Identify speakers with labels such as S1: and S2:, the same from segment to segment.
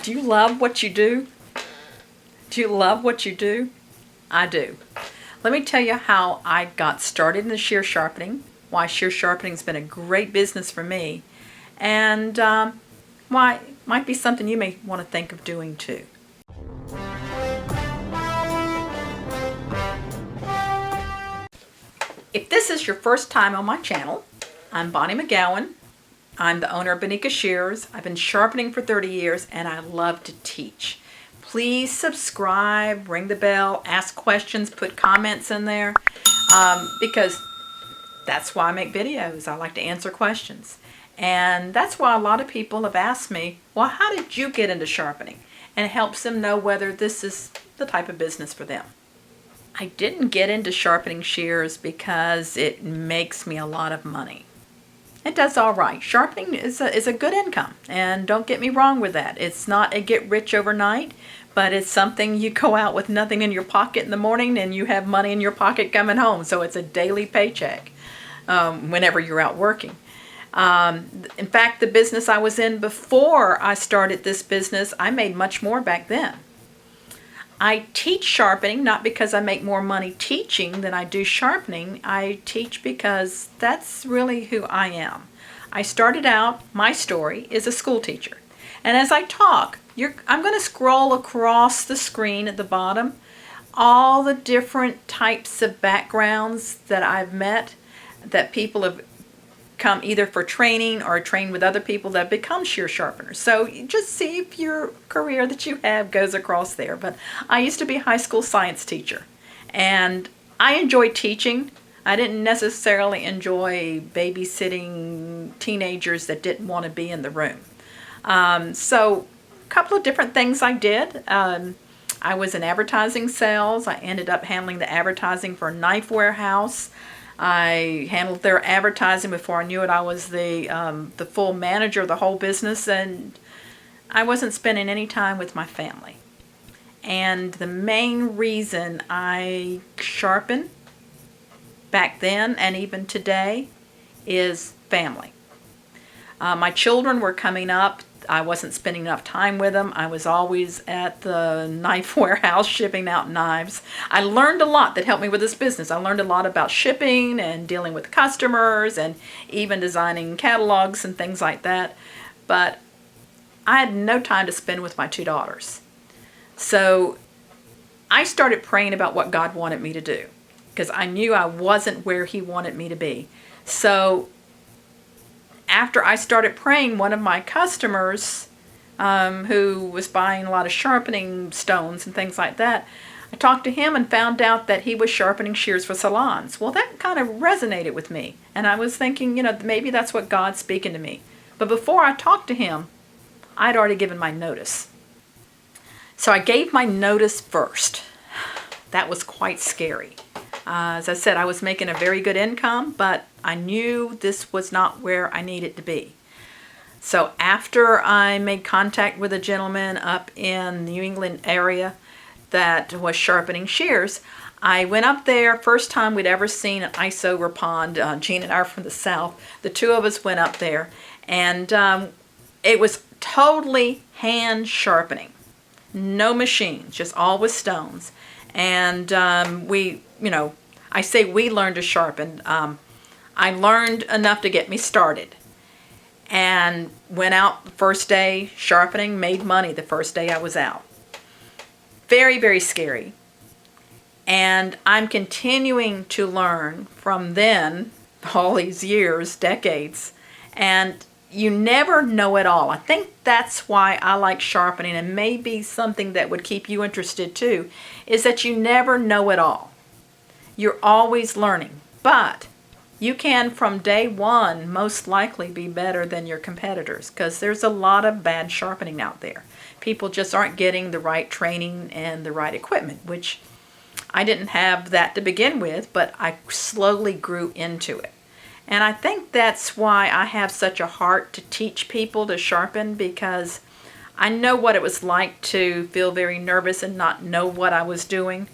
S1: Do you love what you do? Do you love what you do? I do. Let me tell you how I got started in the shear sharpening, why shear sharpening has been a great business for me, and why it might be something you may want to think of doing too. If this is your first time on my channel, I'm Bonnie Megowan. I'm the owner of Bonika Shears. I've been sharpening for 30 years and I love to teach. Please subscribe, ring the bell, ask questions, put comments in there because that's why I make videos. I like to answer questions. And that's why a lot of people have asked me, well, how did you get into sharpening? And it helps them know whether this is the type of business for them. I didn't get into sharpening shears because it makes me a lot of money. It does all right. Sharpening is a good income, and don't get me wrong with that. It's not a get rich overnight, but it's something you go out with nothing in your pocket in the morning and you have money in your pocket coming home. So it's a daily paycheck whenever you're out working. In fact, the business I was in before I started this business, I made much more back then. I teach sharpening not because I make more money teaching than I do sharpening. I teach because that's really who I am. I started out, my story is a school teacher. And as I talk, I'm going to scroll across the screen at the bottom all the different types of backgrounds that I've met, that people have come either for training or trained with other people that have become shear sharpeners. So you just see if your career that you have goes across there. But I used to be a high school science teacher and I enjoy teaching. I didn't necessarily enjoy babysitting teenagers that didn't want to be in the room. So a couple of different things I did. I was in advertising sales. I ended up handling the advertising for a knife warehouse. I handled their advertising. Before I knew it, I was the full manager of the whole business, and I wasn't spending any time with my family. And the main reason I sharpen back then and even today is family. My children were coming up. I wasn't spending enough time with them. I was always at the knife warehouse shipping out knives. I learned a lot that helped me with this business. I learned a lot about shipping and dealing with customers and even designing catalogs and things like that. But I had no time to spend with my two daughters. So I started praying about what God wanted me to do because I knew I wasn't where He wanted me to be. So after I started praying, one of my customers who was buying a lot of sharpening stones and things like that, I talked to him and found out that he was sharpening shears for salons. Well, that kind of resonated with me. And I was thinking, maybe that's what God's speaking to me. But before I talked to him, I'd already given my notice. So I gave my notice first. That was quite scary. As I said, I was making a very good income, but I knew this was not where I needed to be. So after I made contact with a gentleman up in the New England area that was sharpening shears, I went up there. First time we'd ever seen an ice over pond. Gene and I are from the South. The two of us went up there, and it was totally hand sharpening. No machines, just all with stones. And I say we learned to sharpen. I learned enough to get me started and went out the first day sharpening, made money the first day I was out. Very, very scary. And I'm continuing to learn from then, all these years, decades, and you never know it all. I think that's why I like sharpening, and maybe something that would keep you interested too, is that you never know it all. You're always learning, but you can from day one most likely be better than your competitors because there's a lot of bad sharpening out there. People just aren't getting the right training and the right equipment, which I didn't have that to begin with, but I slowly grew into it. And I think that's why I have such a heart to teach people to sharpen, because I know what it was like to feel very nervous and not know what I was doing.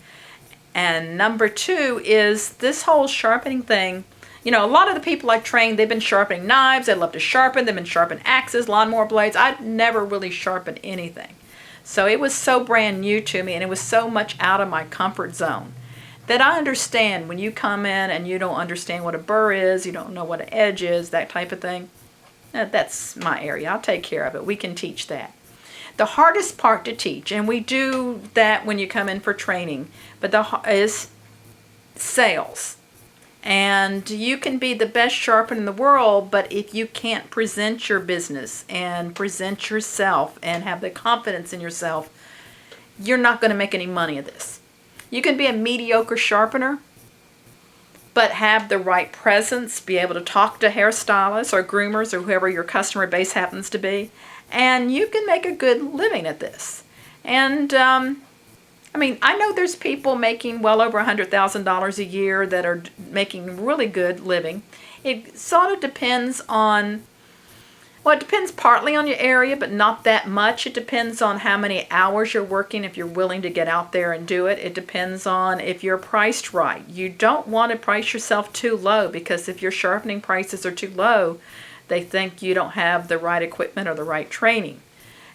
S1: And number two is this whole sharpening thing, You know, a lot of the people I train, they've been sharpening knives. They love to sharpen. They've been sharpening axes, lawnmower blades. I'd never really sharpened anything. So it was so brand new to me, and it was so much out of my comfort zone that I understand when you come in and you don't understand what a burr is, you don't know what an edge is, that type of thing. That's my area. I'll take care of it. We can teach that. The hardest part to teach, and we do that when you come in for training, but is sales. And you can be the best sharpener in the world, but if you can't present your business and present yourself and have the confidence in yourself, you're not going to make any money of this. You can be a mediocre sharpener, but have the right presence, be able to talk to hairstylists or groomers or whoever your customer base happens to be, and you can make a good living at this. And I mean, I know there's people making well over $100,000 a year that are making really good living. It sort of depends on, well, it depends partly on your area, but not that much. It depends on how many hours you're working, if you're willing to get out there and do it. It depends on if you're priced right. You don't want to price yourself too low, because if your sharpening prices are too low, they think you don't have the right equipment or the right training.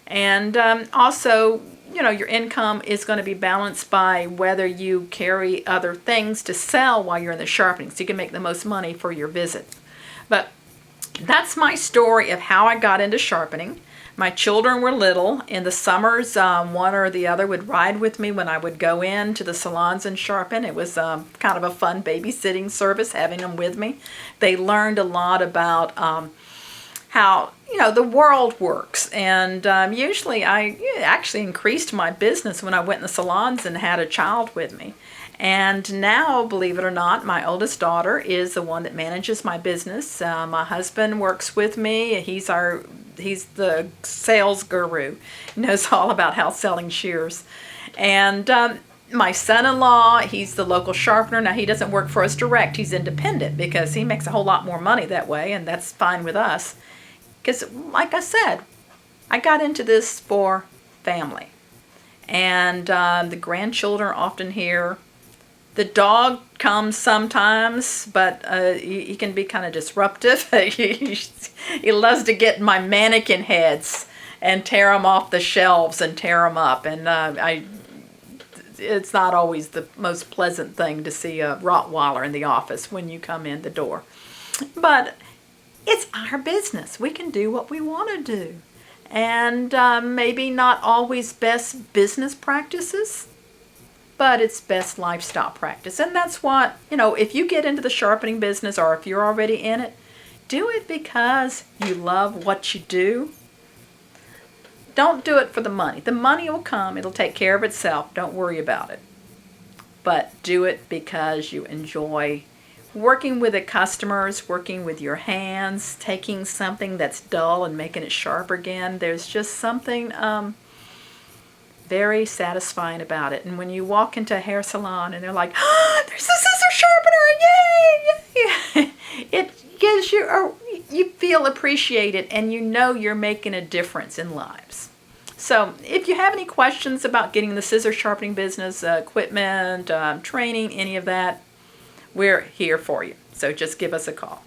S1: And also, you know, your income is going to be balanced by whether you carry other things to sell while you're in the sharpening, so you can make the most money for your visit. But that's my story of how I got into sharpening. My children were little. In the summers, one or the other would ride with me when I would go in to the salons and sharpen. It was kind of a fun babysitting service, having them with me. They learned a lot about how, you know, the world works. And usually I actually increased my business when I went in the salons and had a child with me. And now, believe it or not, my oldest daughter is the one that manages my business. My husband works with me. He's the sales guru. He knows all about house selling shears. And my son-in-law, he's the local sharpener. Now, he doesn't work for us direct. He's independent because he makes a whole lot more money that way, and that's fine with us. Because, like I said, I got into this for family. And the grandchildren are often here. The dog comes sometimes, but he can be kind of disruptive. He loves to get my mannequin heads and tear them off the shelves and tear them up. And it's not always the most pleasant thing to see a Rottweiler in the office when you come in the door. But it's our business. We can do what we want to do. And maybe not always best business practices, but it's best lifestyle practice. And that's what, you know, if you get into the sharpening business, or if you're already in it, do it because you love what you do. Don't do it for the money. The money will come. It'll take care of itself. Don't worry about it. But do it because you enjoy working with the customers, working with your hands, taking something that's dull and making it sharp again. There's just something very satisfying about it. And when you walk into a hair salon and they're like, oh, there's a scissor sharpener, yay, yay. It gives you, you feel appreciated, and you know you're making a difference in lives. So if you have any questions about getting the scissor sharpening business, equipment, training, any of that, we're here for you. So just give us a call.